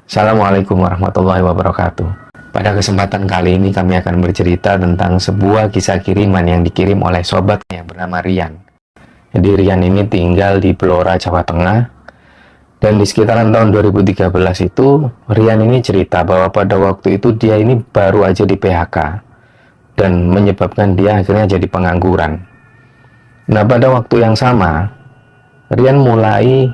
Assalamualaikum warahmatullahi wabarakatuh. Pada kesempatan kali ini kami akan bercerita tentang sebuah kisah kiriman yang dikirim oleh sobat yang bernama Rian. Jadi Rian ini tinggal di Blora, Jawa Tengah. Dan di sekitaran tahun 2013 itu, Rian ini cerita bahwa pada waktu itu dia ini baru aja di PHK. Dan menyebabkan dia akhirnya jadi pengangguran. Nah, pada waktu yang sama, Rian mulai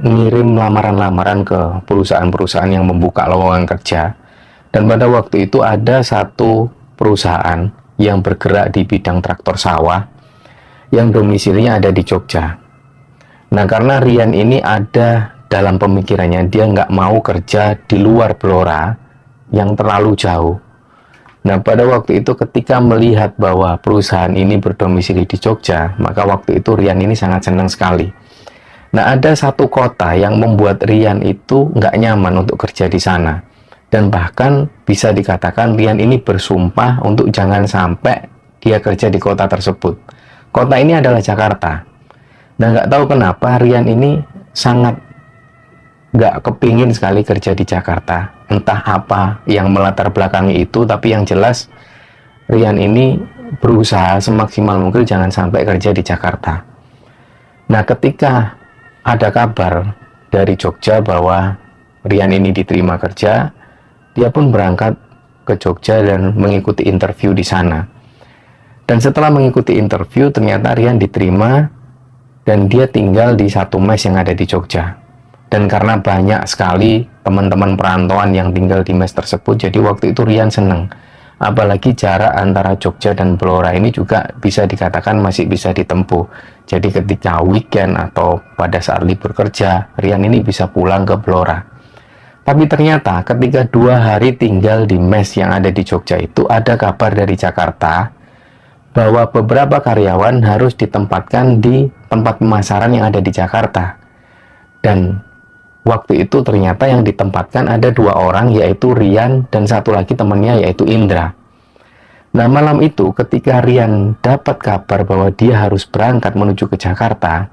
ngirim lamaran-lamaran ke perusahaan-perusahaan yang membuka lowongan kerja. Dan pada waktu itu ada satu perusahaan yang bergerak di bidang traktor sawah yang domisilinya ada di Jogja. Nah, karena Rian ini ada dalam pemikirannya dia nggak mau kerja di luar Blora yang terlalu jauh. Nah, pada waktu itu ketika melihat bahwa perusahaan ini berdomisili di Jogja, maka waktu itu Rian ini sangat senang sekali. Nah, ada satu kota yang membuat Rian itu nggak nyaman untuk kerja di sana. Dan bahkan bisa dikatakan Rian ini bersumpah untuk jangan sampai dia kerja di kota tersebut. Kota ini adalah Jakarta. Nah, nggak tahu kenapa Rian ini sangat nggak kepingin sekali kerja di Jakarta. Entah apa yang melatar belakangi itu, tapi yang jelas Rian ini berusaha semaksimal mungkin jangan sampai kerja di Jakarta. Nah, ketika ada kabar dari Jogja bahwa Rian ini diterima kerja, dia pun berangkat ke Jogja dan mengikuti interview di sana. Dan setelah mengikuti interview, ternyata Rian diterima dan dia tinggal di satu mes yang ada di Jogja. Dan karena banyak sekali teman-teman perantauan yang tinggal di mes tersebut, jadi waktu itu Rian seneng. Apalagi jarak antara Jogja dan Blora ini juga bisa dikatakan masih bisa ditempuh. Jadi ketika weekend atau pada saat libur kerja, Rian ini bisa pulang ke Blora. Tapi ternyata ketika 2 hari tinggal di mes yang ada di Jogja itu, ada kabar dari Jakarta bahwa beberapa karyawan harus ditempatkan di tempat pemasaran yang ada di Jakarta. Dan waktu itu ternyata yang ditempatkan ada 2 orang, yaitu Rian dan satu lagi temannya yaitu Indra. Nah, malam itu ketika Rian dapat kabar bahwa dia harus berangkat menuju ke Jakarta,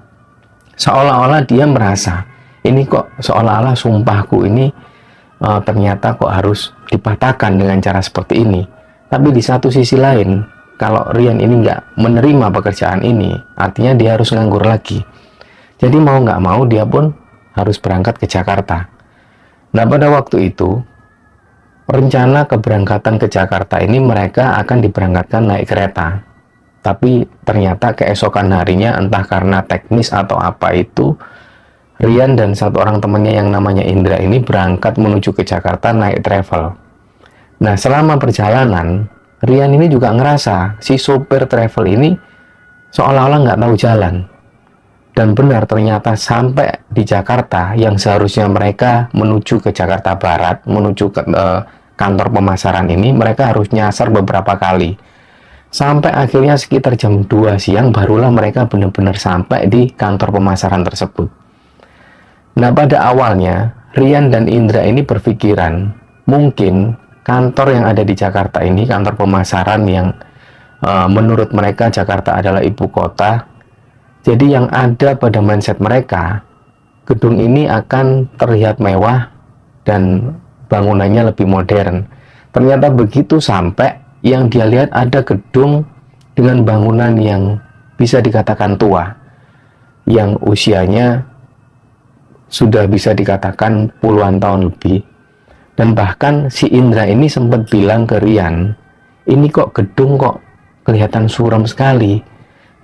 seolah-olah dia merasa, ini kok seolah-olah sumpahku ini ternyata kok harus dipatahkan dengan cara seperti ini. Tapi di satu sisi lain, kalau Rian ini nggak menerima pekerjaan ini, artinya dia harus nganggur lagi. Jadi mau nggak mau dia pun harus berangkat ke Jakarta. Nah, pada waktu itu rencana keberangkatan ke Jakarta ini mereka akan diberangkatkan naik kereta. Tapi ternyata keesokan harinya entah karena teknis atau apa itu, Rian dan satu orang temannya yang namanya Indra ini berangkat menuju ke Jakarta naik travel. Nah, selama perjalanan Rian ini juga ngerasa si sopir travel ini seolah-olah nggak tahu jalan. Dan benar ternyata sampai di Jakarta yang seharusnya mereka menuju ke Jakarta Barat, menuju ke kantor pemasaran ini, mereka harus nyasar beberapa kali. Sampai akhirnya sekitar jam 2 siang barulah mereka benar-benar sampai di kantor pemasaran tersebut. Nah, pada awalnya Rian dan Indra ini berpikiran mungkin kantor yang ada di Jakarta ini, kantor pemasaran yang menurut mereka Jakarta adalah ibu kota. Jadi yang ada pada mindset mereka, gedung ini akan terlihat mewah dan bangunannya lebih modern. Ternyata begitu sampai, yang dia lihat ada gedung dengan bangunan yang bisa dikatakan tua, yang usianya sudah bisa dikatakan puluhan tahun lebih. Dan bahkan si Indra ini sempat bilang ke Rian, ini kok gedung kok kelihatan suram sekali.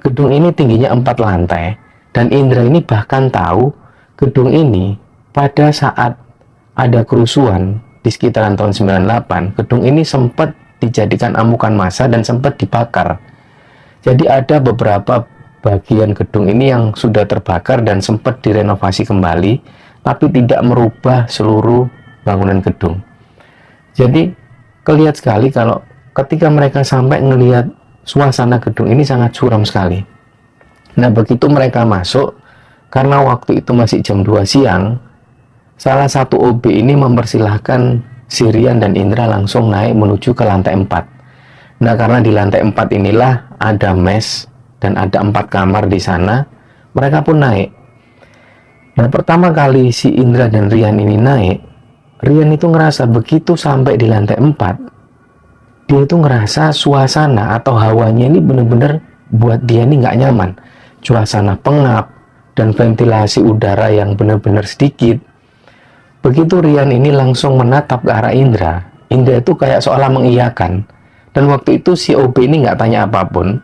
Gedung ini tingginya 4 lantai, dan Indra ini bahkan tahu gedung ini pada saat ada kerusuhan di sekitaran tahun 98, gedung ini sempat dijadikan amukan massa dan sempat dibakar. Jadi ada beberapa bagian gedung ini yang sudah terbakar dan sempat direnovasi kembali, tapi tidak merubah seluruh bangunan gedung. Jadi kelihatan sekali kalau ketika mereka sampai ngelihat suasana gedung ini sangat suram sekali. Nah, begitu mereka masuk, karena waktu itu masih jam 2 siang, salah satu OB ini mempersilahkan si Rian dan Indra langsung naik menuju ke lantai 4. Nah, karena di lantai 4 inilah ada mes dan ada 4 kamar di sana, mereka pun naik. Nah, pertama kali si Indra dan Rian ini naik, Rian itu ngerasa begitu sampai di lantai 4, dia itu ngerasa suasana atau hawanya ini bener-bener buat dia ini nggak nyaman. Suasana pengap dan ventilasi udara yang benar-benar sedikit. Begitu Rian ini langsung menatap ke arah Indra, Indra itu kayak seolah mengiyakan. Dan waktu itu si OB ini nggak tanya apapun.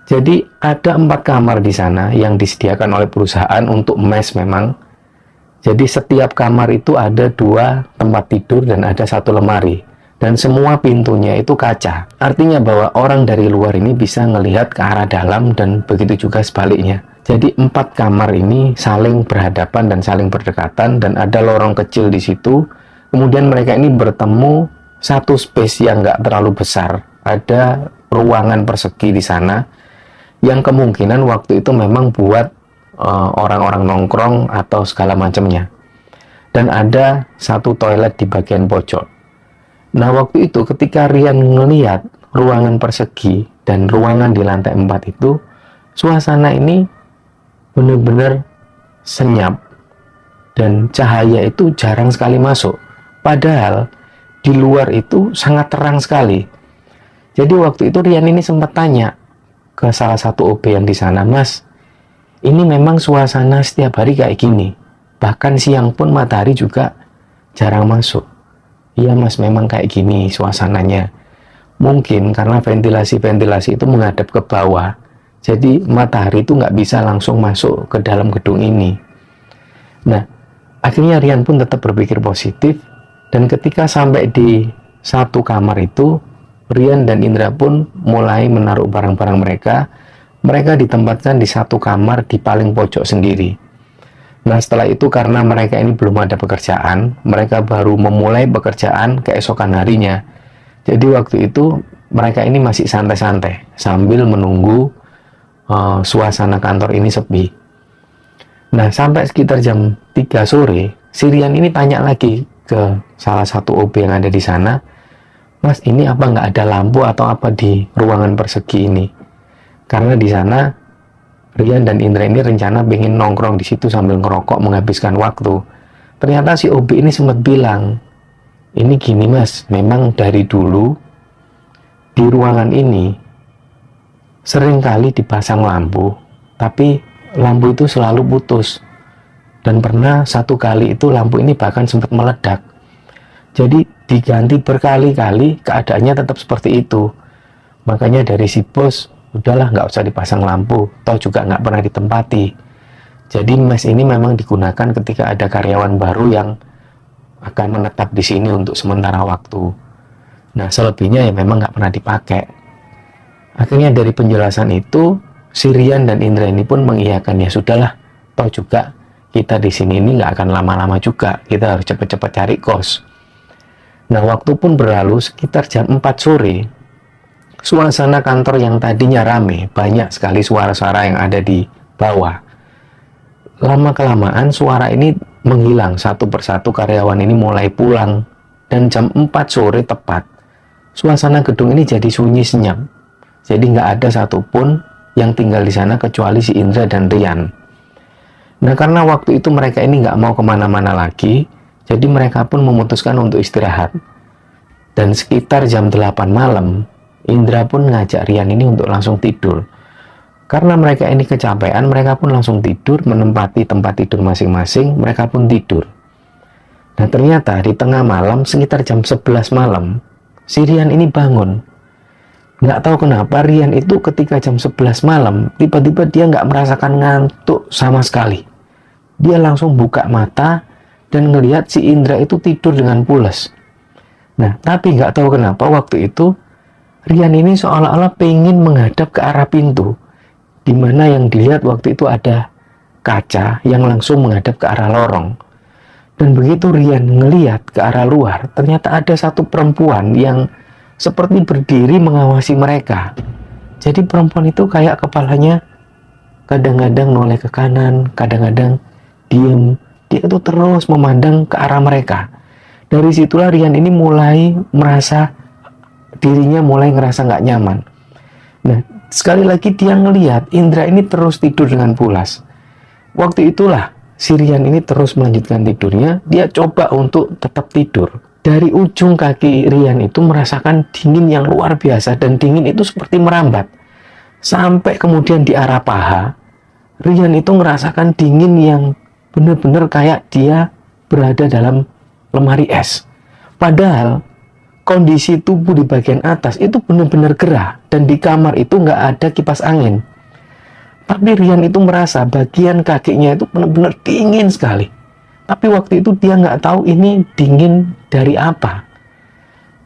Jadi ada 4 kamar di sana yang disediakan oleh perusahaan untuk mes memang. Jadi setiap kamar itu ada 2 tempat tidur dan ada 1 lemari. Dan semua pintunya itu kaca. Artinya bahwa orang dari luar ini bisa ngelihat ke arah dalam dan begitu juga sebaliknya. Jadi 4 kamar ini saling berhadapan dan saling berdekatan dan ada lorong kecil di situ. Kemudian mereka ini bertemu satu space yang nggak terlalu besar. Ada ruangan persegi di sana yang kemungkinan waktu itu memang buat orang-orang nongkrong atau segala macamnya. Dan ada 1 toilet di bagian pojok. Nah, waktu itu ketika Rian ngelihat ruangan persegi dan ruangan di lantai 4 itu, suasana ini benar-benar senyap dan cahaya itu jarang sekali masuk. Padahal di luar itu sangat terang sekali. Jadi waktu itu Rian ini sempat tanya ke salah satu OB yang di sana, "Mas, ini memang suasana setiap hari kayak gini? Bahkan siang pun matahari juga jarang masuk." "Iya Mas, memang kayak gini suasananya. Mungkin karena ventilasi-ventilasi itu menghadap ke bawah, jadi matahari itu nggak bisa langsung masuk ke dalam gedung ini." Nah, akhirnya Rian pun tetap berpikir positif. Dan ketika sampai di 1 kamar itu, Rian dan Indra pun mulai menaruh barang-barang mereka. Mereka ditempatkan di 1 kamar di paling pojok sendiri. Nah, setelah itu karena mereka ini belum ada pekerjaan, mereka baru memulai pekerjaan keesokan harinya. Jadi waktu itu mereka ini masih santai-santai sambil menunggu suasana kantor ini sepi. Nah, sampai sekitar jam 3 sore, si Rian ini tanya lagi ke salah satu OB yang ada di sana, "Mas, ini apa nggak ada lampu atau apa di ruangan persegi ini?" Karena di sana Rian dan Indra ini rencana pengen nongkrong di situ sambil ngerokok menghabiskan waktu. Ternyata si OB ini sempat bilang, "Ini gini Mas, memang dari dulu di ruangan ini sering kali dipasang lampu, tapi lampu itu selalu putus. Dan pernah 1 kali itu lampu ini bahkan sempat meledak. Jadi diganti berkali-kali, keadaannya tetap seperti itu. Makanya dari si bos, udahlah nggak usah dipasang lampu, toh juga nggak pernah ditempati. Jadi mes ini memang digunakan ketika ada karyawan baru yang akan menetap di sini untuk sementara waktu. Nah, selebihnya ya memang nggak pernah dipakai." Akhirnya dari penjelasan itu, si Rian dan Indra ini pun mengiyakan, ya sudahlah, toh juga kita di sini ini nggak akan lama-lama juga, kita harus cepat-cepat cari kos. Nah, waktu pun berlalu sekitar jam 4 sore, suasana kantor yang tadinya rame, banyak sekali suara-suara yang ada di bawah. Lama-kelamaan suara ini menghilang, satu persatu karyawan ini mulai pulang. Dan jam 4 sore tepat, suasana gedung ini jadi sunyi senyap. Jadi nggak ada satupun yang tinggal di sana kecuali si Indra dan Rian. Nah, karena waktu itu mereka ini nggak mau kemana-mana lagi, jadi mereka pun memutuskan untuk istirahat. Dan sekitar jam 8 malam, Indra pun ngajak Rian ini untuk langsung tidur. Karena mereka ini kecapean, mereka pun langsung tidur, menempati tempat tidur masing-masing, mereka pun tidur. Nah, ternyata di tengah malam, sekitar jam 11 malam, si Rian ini bangun. Nggak tahu kenapa Rian itu ketika jam 11 malam, tiba-tiba dia nggak merasakan ngantuk sama sekali. Dia langsung buka mata dan ngelihat si Indra itu tidur dengan pules. Nah, tapi nggak tahu kenapa waktu itu Rian ini seolah-olah pengen menghadap ke arah pintu, di mana yang dilihat waktu itu ada kaca yang langsung menghadap ke arah lorong. Dan begitu Rian ngelihat ke arah luar, ternyata ada satu perempuan yang seperti berdiri mengawasi mereka. Jadi perempuan itu kayak kepalanya kadang-kadang noleh ke kanan, kadang-kadang diem. Dia itu terus memandang ke arah mereka. Dari situlah Rian ini mulai merasa dirinya mulai ngerasa nggak nyaman. Nah, sekali lagi dia ngelihat Indra ini terus tidur dengan pulas. Waktu itulah si Rian ini terus melanjutkan tidurnya. Dia coba untuk tetap tidur. Dari ujung kaki Rian itu merasakan dingin yang luar biasa, dan dingin itu seperti merambat. Sampai kemudian di arah paha, Rian itu merasakan dingin yang benar-benar kayak dia berada dalam lemari es. Padahal kondisi tubuh di bagian atas itu benar-benar gerah, dan di kamar itu nggak ada kipas angin. Tapi Rian itu merasa bagian kakinya itu benar-benar dingin sekali. Tapi waktu itu dia nggak tahu ini dingin dari apa.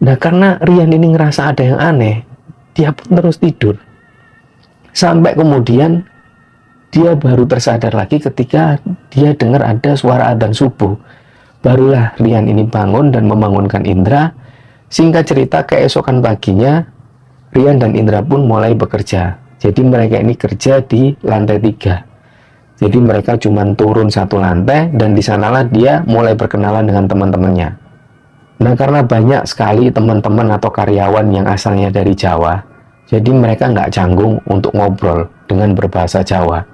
Nah, karena Rian ini ngerasa ada yang aneh, dia pun terus tidur. Sampai kemudian dia baru tersadar lagi ketika dia dengar ada suara adzan subuh. Barulah Rian ini bangun dan membangunkan Indra. Singkat cerita, keesokan paginya Rian dan Indra pun mulai bekerja. Jadi mereka ini kerja di lantai 3. Jadi mereka cuma turun satu lantai, dan di sanalah dia mulai berkenalan dengan teman-temannya. Nah, karena banyak sekali teman-teman atau karyawan yang asalnya dari Jawa, jadi mereka nggak canggung untuk ngobrol dengan berbahasa Jawa.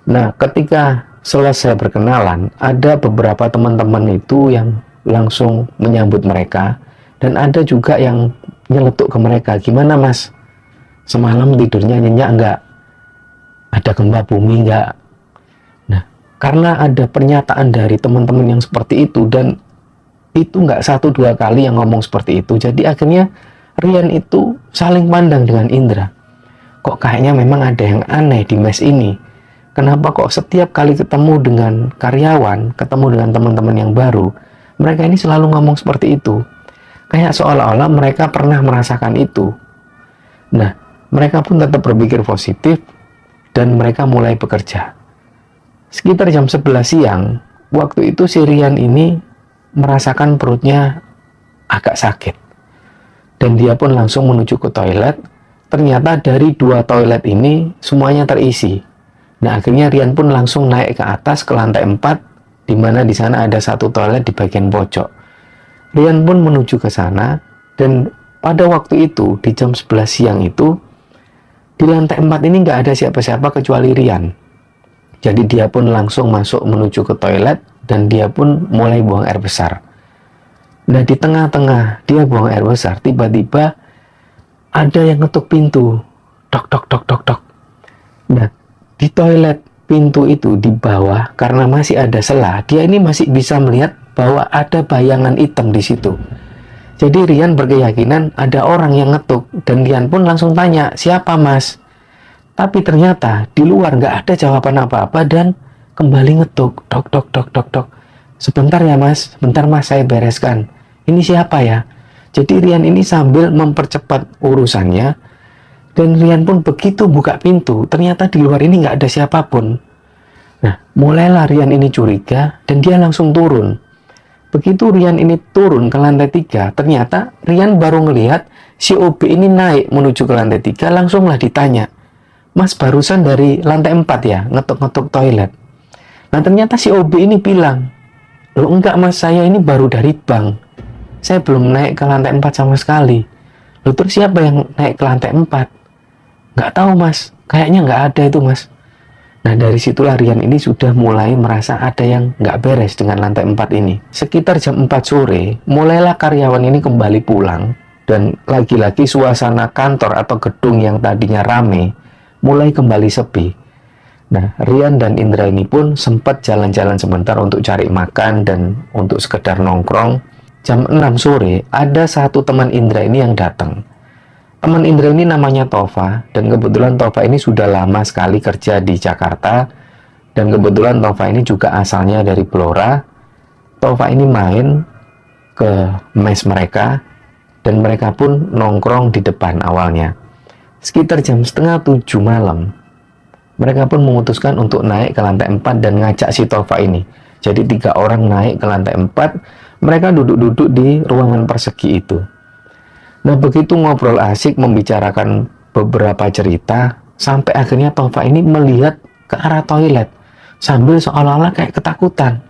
Nah, ketika selesai berkenalan, ada beberapa teman-teman itu yang langsung menyambut mereka, dan ada juga yang nyeletuk ke mereka, "Gimana mas? Semalam tidurnya nyenyak nggak? Ada gempa bumi nggak?" Nah, karena ada pernyataan dari teman-teman yang seperti itu, dan itu nggak 1-2 kali yang ngomong seperti itu, jadi akhirnya Rian itu saling pandang dengan Indra. Kok kayaknya memang ada yang aneh di mes ini. Kenapa kok setiap kali ketemu dengan karyawan, ketemu dengan teman-teman yang baru, mereka ini selalu ngomong seperti itu. Kayak seolah-olah mereka pernah merasakan itu. Nah, mereka pun tetap berpikir positif, dan mereka mulai bekerja. Sekitar jam 11 siang, waktu itu si Rian ini merasakan perutnya agak sakit. Dan dia pun langsung menuju ke toilet. Ternyata dari 2 toilet ini semuanya terisi. Nah, akhirnya Rian pun langsung naik ke atas ke lantai 4, di mana di sana ada 1 toilet di bagian pojok. Rian pun menuju ke sana, dan pada waktu itu di jam 11 siang itu di lantai 4 ini nggak ada siapa-siapa kecuali Rian. Jadi dia pun langsung masuk menuju ke toilet, dan dia pun mulai buang air besar. Nah, di tengah-tengah dia buang air besar, tiba-tiba ada yang ngetuk pintu. Tok, tok, tok, tok, tok. Nah, di toilet pintu itu di bawah, karena masih ada celah, dia ini masih bisa melihat bahwa ada bayangan hitam di situ. Jadi Rian berkeyakinan ada orang yang ngetuk, dan Rian pun langsung tanya, "Siapa mas?" Tapi ternyata di luar nggak ada jawaban apa-apa, dan kembali ngetuk, tok, tok, tok, tok, tok. "Sebentar ya mas, sebentar mas, saya bereskan. Ini siapa ya?" Jadi Rian ini sambil mempercepat urusannya, dan Rian pun begitu buka pintu, ternyata di luar ini nggak ada siapapun. Nah, mulailah Rian ini curiga, dan dia langsung turun. Begitu Rian ini turun ke lantai 3, ternyata Rian baru ngelihat si OB ini naik menuju ke lantai 3, langsunglah ditanya, "Mas barusan dari lantai 4 ya, ngetuk-ngetuk toilet?" Nah, ternyata si OB ini bilang, "Loh enggak mas, saya ini baru dari bank. Saya belum naik ke lantai 4 sama sekali." "Loh terus siapa yang naik ke lantai 4? "Nggak tahu mas, kayaknya nggak ada itu mas." Nah, dari situlah Rian ini sudah mulai merasa ada yang nggak beres dengan lantai 4 ini. Sekitar jam 4 sore, mulailah karyawan ini kembali pulang, dan lagi-lagi suasana kantor atau gedung yang tadinya rame mulai kembali sepi. Nah, Rian dan Indra ini pun sempat jalan-jalan sebentar untuk cari makan dan untuk sekedar nongkrong. Jam 6 sore, ada satu teman Indra ini yang datang. Teman Indra ini namanya Tova, dan kebetulan Tova ini sudah lama sekali kerja di Jakarta, dan kebetulan Tova ini juga asalnya dari Blora. Tova ini main ke mes mereka, dan mereka pun nongkrong di depan awalnya. Sekitar jam setengah 7 malam, mereka pun memutuskan untuk naik ke lantai 4 dan ngajak si Tova ini. Jadi 3 orang naik ke lantai 4, mereka duduk-duduk di ruangan persegi itu. Nah, begitu ngobrol asik membicarakan beberapa cerita, sampai akhirnya Tova ini melihat ke arah toilet sambil seolah-olah kayak ketakutan.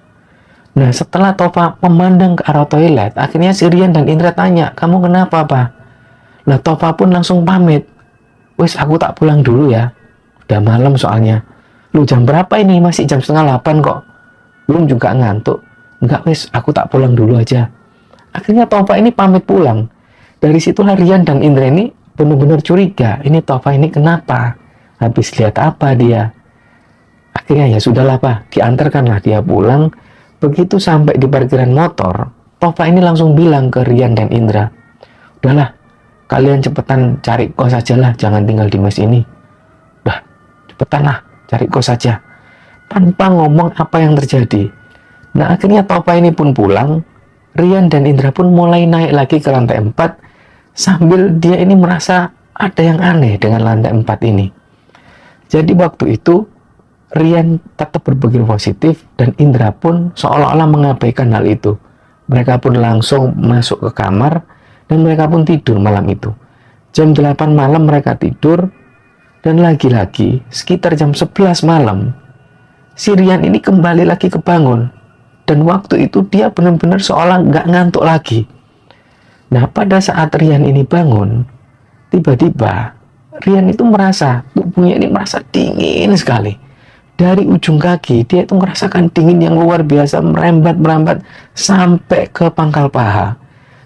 Nah, setelah Tova memandang ke arah toilet, akhirnya si Rian dan Indra tanya, "Kamu kenapa, Pak?" Nah, Tova pun langsung pamit, "Wes, aku tak pulang dulu ya. Udah malam soalnya." "Lu jam berapa ini? Masih jam setengah 8 kok." belum juga ngantuk. Enggak wes, aku tak pulang dulu aja. Akhirnya Tova ini pamit pulang. Dari situlah Rian dan Indra ini benar-benar curiga. Ini Tova ini kenapa? Habis lihat apa dia? Akhirnya ya sudahlah Pak, diantarkanlah dia pulang. Begitu sampai di parkiran motor, Tova ini langsung bilang ke Rian dan Indra, udahlah, kalian cepetan cari kos aja lah, jangan tinggal di mes ini. Udah, cepetan lah, cari kos saja. Tanpa ngomong apa yang terjadi. Nah akhirnya Tova ini pun pulang. Rian dan Indra pun mulai naik lagi ke lantai 4 sambil dia ini merasa ada yang aneh dengan lantai 4 ini. Jadi waktu itu Rian tetap berpikir positif dan Indra pun seolah-olah mengabaikan hal itu. Mereka pun langsung masuk ke kamar dan mereka pun tidur malam itu. Jam 8 malam mereka tidur dan lagi-lagi sekitar jam 11 malam si Rian ini kembali lagi kebangun. Dan waktu itu dia benar-benar seolah nggak ngantuk lagi. Nah pada saat Rian ini bangun, tiba-tiba Rian itu merasa tubuhnya ini merasa dingin sekali. Dari ujung kaki dia itu merasakan dingin yang luar biasa, merambat sampai ke pangkal paha.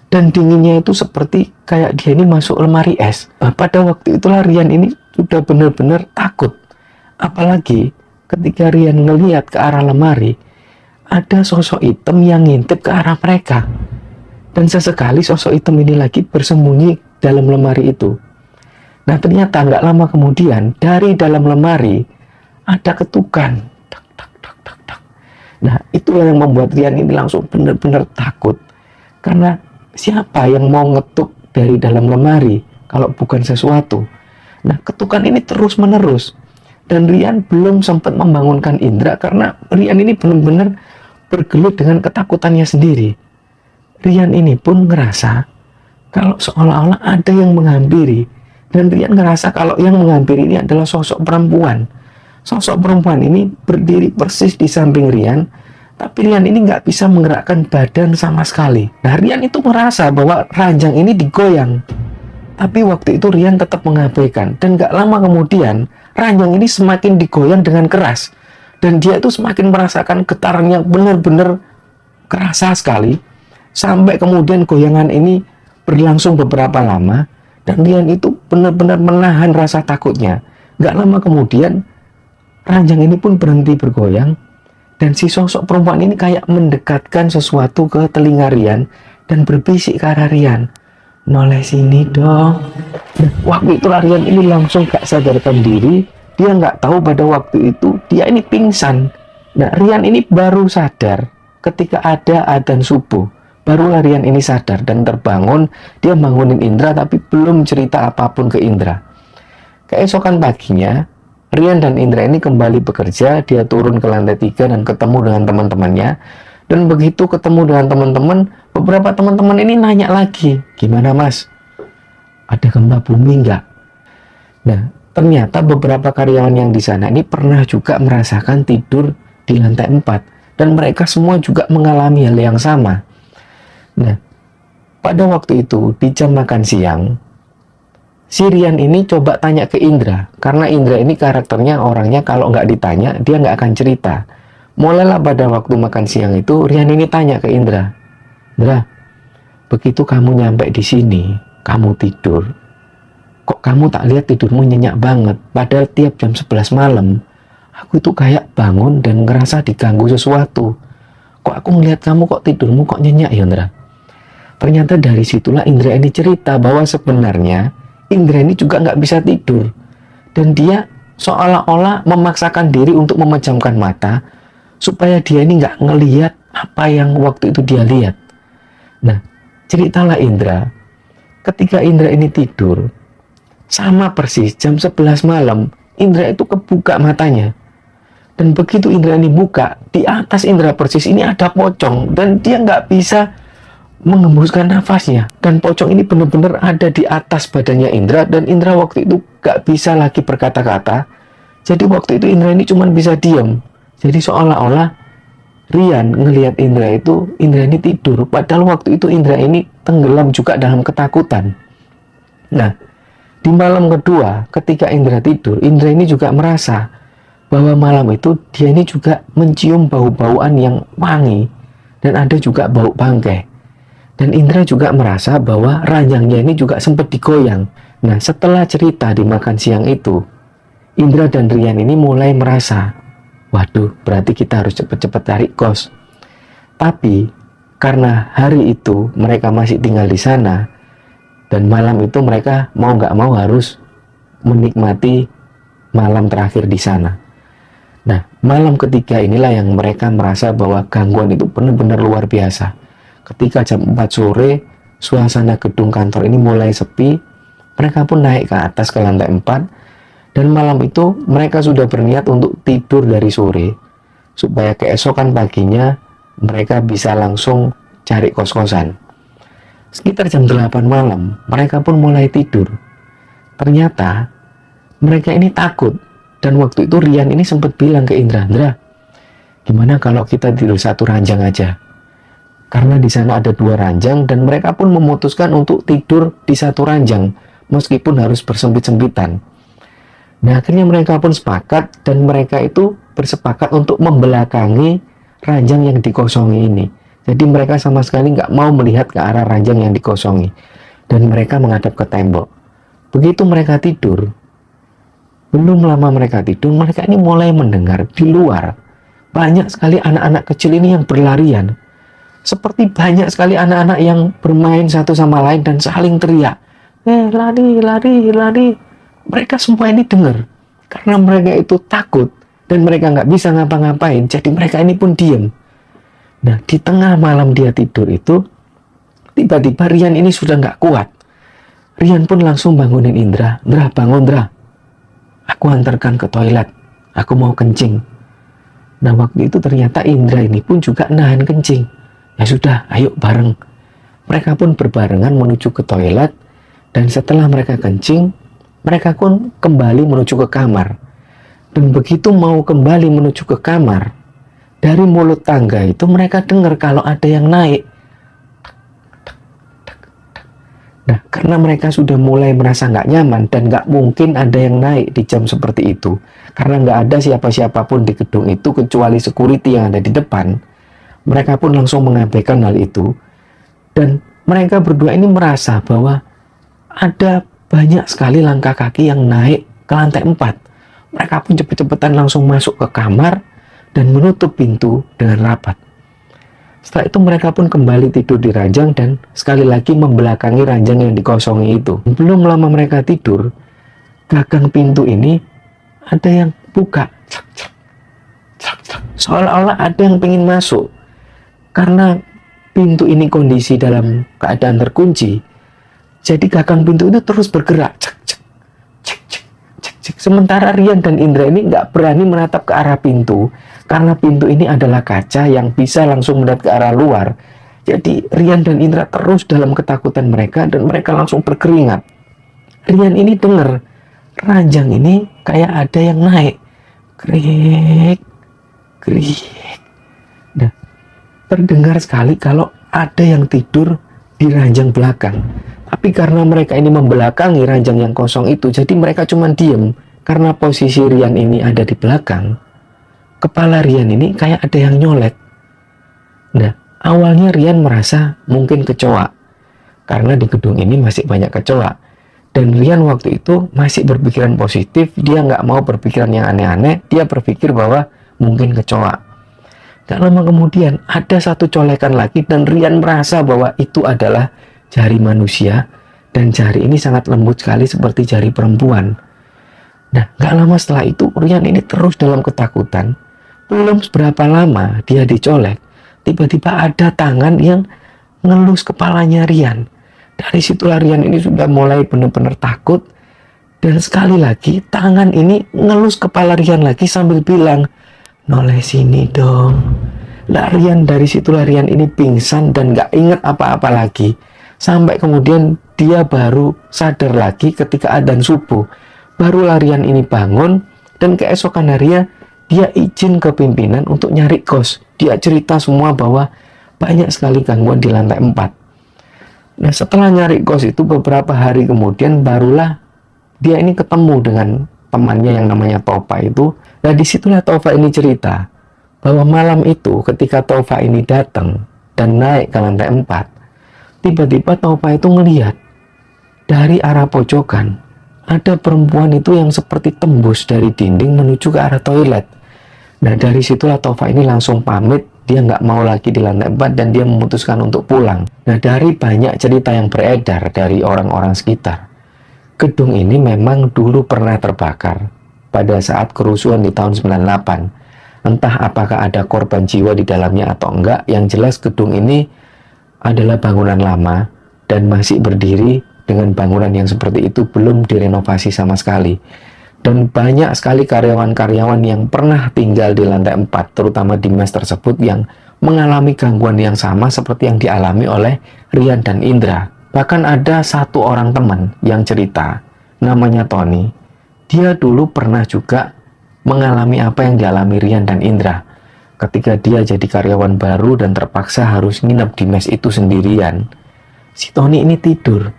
Dan dinginnya itu seperti kayak dia ini masuk lemari es. Nah, pada waktu itulah Rian ini sudah benar-benar takut. Apalagi ketika Rian melihat ke arah lemari, ada sosok hitam yang ngintip ke arah mereka. Dan sesekali sosok hitam ini lagi bersembunyi dalam lemari itu. Nah ternyata nggak lama kemudian dari dalam lemari ada ketukan. Tak, tak, tak, tak, tak. Nah itulah yang membuat Rian ini langsung benar-benar takut. Karena siapa yang mau ngetuk dari dalam lemari kalau bukan sesuatu. Nah ketukan ini terus menerus. Dan Rian belum sempat membangunkan Indra karena Rian ini benar-benar bergelut dengan ketakutannya sendiri. Rian ini pun ngerasa kalau seolah-olah ada yang menghampiri. Dan Rian ngerasa kalau yang menghampiri ini adalah sosok perempuan. Sosok perempuan ini berdiri persis di samping Rian. Tapi Rian ini nggak bisa menggerakkan badan sama sekali. Nah Rian itu merasa bahwa ranjang ini digoyang. Tapi waktu itu Rian tetap mengabaikan. Dan nggak lama kemudian ranjang ini semakin digoyang dengan keras. Dan dia itu semakin merasakan getaran yang benar-benar kerasa sekali. Sampai kemudian goyangan ini berlangsung beberapa lama. Dan Rian itu benar-benar menahan rasa takutnya. Gak lama kemudian ranjang ini pun berhenti bergoyang. Dan si sosok perempuan ini kayak mendekatkan sesuatu ke telinga Rian. Dan berbisik ke arah Rian, noleh sini dong. Dan waktu itu Rian ini langsung gak sadarkan diri. Dia nggak tahu pada waktu itu dia ini pingsan. Nah Rian ini baru sadar ketika ada adzan subuh. Barulah Rian ini sadar dan terbangun. Dia bangunin Indra tapi belum cerita apapun ke Indra. Keesokan paginya Rian dan Indra ini kembali bekerja. Dia turun ke lantai 3 dan ketemu dengan teman-temannya. Dan begitu ketemu dengan teman-teman, beberapa teman-teman ini nanya lagi, gimana mas? Ada gempa bumi nggak? Nah ternyata beberapa karyawan yang di sana ini pernah juga merasakan tidur di lantai 4 dan mereka semua juga mengalami hal yang sama. Nah, pada waktu itu di jam makan siang, si Rian ini coba tanya ke Indra karena Indra ini karakternya orangnya kalau nggak ditanya dia nggak akan cerita. Mulailah pada waktu makan siang itu Rian ini tanya ke Indra, Indra, begitu kamu nyampe di sini, kamu tidur. Kok kamu tak lihat tidurmu nyenyak banget? Padahal tiap jam 11 malam, aku itu kayak bangun dan ngerasa diganggu sesuatu. Kok aku ngeliat kamu kok tidurmu kok nyenyak ya Indra? Ternyata dari situlah Indra ini cerita bahwa sebenarnya Indra ini juga nggak bisa tidur. Dan dia seolah-olah memaksakan diri untuk memejamkan mata supaya dia ini nggak ngelihat apa yang waktu itu dia lihat. Nah, ceritalah Indra, ketika Indra ini tidur, sama persis jam 11 malam, Indra itu kebuka matanya. Dan begitu Indra ini buka, di atas Indra persis ini ada pocong. Dan dia nggak bisa mengembuskan nafasnya. Dan pocong ini benar-benar ada di atas badannya Indra. Dan Indra waktu itu nggak bisa lagi berkata-kata. Jadi waktu itu Indra ini cuma bisa diam. Jadi seolah-olah Rian ngelihat Indra itu, Indra ini tidur. Padahal waktu itu Indra ini tenggelam juga dalam ketakutan. Nah, di malam kedua, ketika Indra tidur, Indra ini juga merasa bahwa malam itu dia ini juga mencium bau-bauan yang wangi dan ada juga bau bangkai. Dan Indra juga merasa bahwa ranjangnya ini juga sempat digoyang. Nah, setelah cerita di makan siang itu, Indra dan Rian ini mulai merasa, waduh, berarti kita harus cepet-cepet cari kos. Tapi karena hari itu mereka masih tinggal di sana dan malam itu mereka mau nggak mau harus menikmati malam terakhir di sana. Nah, malam ketiga inilah yang mereka merasa bahwa gangguan itu benar-benar luar biasa. Ketika jam 4 sore, suasana gedung kantor ini mulai sepi. Mereka pun naik ke atas ke lantai 4. Dan malam itu mereka sudah berniat untuk tidur dari sore, supaya keesokan paginya mereka bisa langsung cari kos-kosan. Sekitar jam 8 malam, mereka pun mulai tidur. Ternyata mereka ini takut. Dan waktu itu Rian ini sempat bilang ke Indra, gimana kalau kita tidur satu ranjang aja? Karena di sana ada 2 ranjang dan mereka pun memutuskan untuk tidur di satu ranjang meskipun harus bersempit-sempitan. Nah, akhirnya mereka pun sepakat dan mereka itu bersepakat untuk membelakangi ranjang yang dikosongi ini. Jadi mereka sama sekali nggak mau melihat ke arah ranjang yang dikosongi dan mereka menghadap ke tembok. Begitu mereka tidur, belum lama mereka tidur, mereka ini mulai mendengar di luar banyak sekali anak-anak kecil ini yang berlarian. Seperti banyak sekali anak-anak yang bermain satu sama lain dan saling teriak. Lari, lari, lari. Mereka semua ini dengar. Karena mereka itu takut dan mereka nggak bisa ngapa-ngapain. Jadi mereka ini pun diem. Nah, di tengah malam dia tidur itu, tiba-tiba Rian ini sudah nggak kuat. Rian pun langsung bangunin Indra. Indra, bangun, Indra. Aku antarkan ke toilet. Aku mau kencing. Nah, waktu itu ternyata Indra ini pun juga nahan kencing. Ya sudah, ayo bareng. Mereka pun berbarengan menuju ke toilet. Dan setelah mereka kencing, mereka pun kembali menuju ke kamar. Dan begitu mau kembali menuju ke kamar, dari mulut tangga itu mereka dengar kalau ada yang naik. Nah, karena mereka sudah mulai merasa nggak nyaman dan nggak mungkin ada yang naik di jam seperti itu. Karena nggak ada siapa-siapa pun di gedung itu kecuali security yang ada di depan. Mereka pun langsung mengabaikan hal itu. Dan mereka berdua ini merasa bahwa ada banyak sekali langkah kaki yang naik ke lantai 4. Mereka pun cepet-cepetan langsung masuk ke kamar dan menutup pintu dengan rapat. Setelah itu mereka pun kembali tidur di ranjang dan sekali lagi membelakangi ranjang yang dikosongi itu. Belum lama mereka tidur, gagang pintu ini ada yang buka. Seolah-olah ada yang ingin masuk. Karena pintu ini kondisi dalam keadaan terkunci, jadi gagang pintu itu terus bergerak. Sementara Rian dan Indra ini nggak berani menatap ke arah pintu karena pintu ini adalah kaca yang bisa langsung melihat ke arah luar. Jadi Rian dan Indra terus dalam ketakutan mereka dan mereka langsung berkeringat. Rian ini dengar ranjang ini kayak ada yang naik, krik, krik. Nah, terdengar sekali kalau ada yang tidur di ranjang belakang. Tapi karena mereka ini membelakangi ranjang yang kosong itu, jadi mereka cuma diem. Karena posisi Rian ini ada di belakang, kepala Rian ini kayak ada yang nyolek. Nah, awalnya Rian merasa mungkin kecoa. Karena di gedung ini masih banyak kecoa. Dan Rian waktu itu masih berpikiran positif, dia nggak mau berpikiran yang aneh-aneh, dia berpikir bahwa mungkin kecoa. Gak lama kemudian, ada satu colekan lagi dan Rian merasa bahwa itu adalah jari manusia, dan jari ini sangat lembut sekali seperti jari perempuan. Nah, gak lama setelah itu Rian ini terus dalam ketakutan. Belum seberapa lama dia dicolek, tiba-tiba ada tangan yang ngelus kepalanya Rian. Dari situlah Rian ini sudah mulai benar-benar takut. Dan sekali lagi tangan ini ngelus kepala Rian lagi sambil bilang, "Noleh sini dong." Lah, Rian dari situlah Rian ini pingsan dan gak ingat apa-apa lagi. Sampai kemudian dia baru sadar lagi ketika adzan subuh. Baru Rian ini bangun dan keesokan harinya dia izin ke pimpinan untuk nyari kos. Dia cerita semua bahwa banyak sekali gangguan di lantai 4. Nah, setelah nyari kos itu beberapa hari kemudian barulah dia ini ketemu dengan temannya yang namanya Tofa itu. Nah, disitulah Tofa ini cerita bahwa malam itu ketika Tofa ini datang dan naik ke lantai 4, tiba-tiba Tofa itu ngelihat dari arah pojokan ada perempuan itu yang seperti tembus dari dinding menuju ke arah toilet. Nah, dari situlah Tofa ini langsung pamit, dia nggak mau lagi di lantai 4 dan dia memutuskan untuk pulang. Nah, dari banyak cerita yang beredar dari orang-orang sekitar, gedung ini memang dulu pernah terbakar pada saat kerusuhan di tahun 98. Entah apakah ada korban jiwa di dalamnya atau enggak, yang jelas gedung ini adalah bangunan lama dan masih berdiri dengan bangunan yang seperti itu, belum direnovasi sama sekali. Dan banyak sekali karyawan-karyawan yang pernah tinggal di lantai 4, terutama di mes tersebut, yang mengalami gangguan yang sama seperti yang dialami oleh Rian dan Indra. Bahkan ada satu orang teman yang cerita, namanya Tony. Dia dulu pernah juga mengalami apa yang dialami Rian dan Indra. Ketika dia jadi karyawan baru dan terpaksa harus nginep di mes itu sendirian, si Tony ini tidur.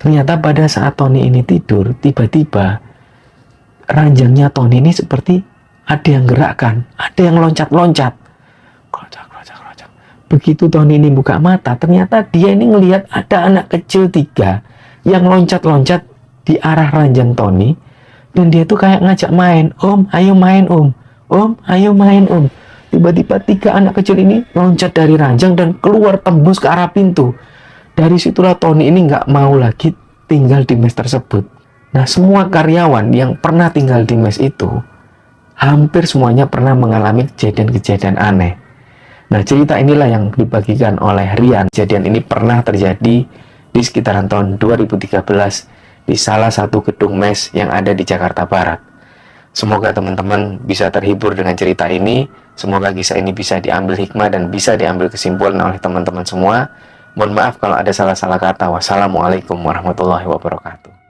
Ternyata pada saat Tony ini tidur, tiba-tiba ranjangnya Tony ini seperti ada yang gerakkan, ada yang loncat-loncat. Kelocak. Begitu Tony ini buka mata, ternyata dia ini ngelihat ada anak kecil 3 yang loncat-loncat di arah ranjang Tony. Dan dia tuh kayak ngajak main, "Om, ayo main om. Om, ayo main om." Tiba-tiba 3 anak kecil ini loncat dari ranjang dan keluar tembus ke arah pintu. Dari situlah Tony ini nggak mau lagi tinggal di mes tersebut. Nah, semua karyawan yang pernah tinggal di mes itu, hampir semuanya pernah mengalami kejadian-kejadian aneh. Nah, cerita inilah yang dibagikan oleh Rian. Kejadian ini pernah terjadi di sekitaran tahun 2013 di salah satu gedung mes yang ada di Jakarta Barat. Semoga teman-teman bisa terhibur dengan cerita ini. Semoga kisah ini bisa diambil hikmah dan bisa diambil kesimpulan oleh teman-teman semua. Mohon maaf kalau ada salah-salah kata. Wassalamualaikum warahmatullahi wabarakatuh.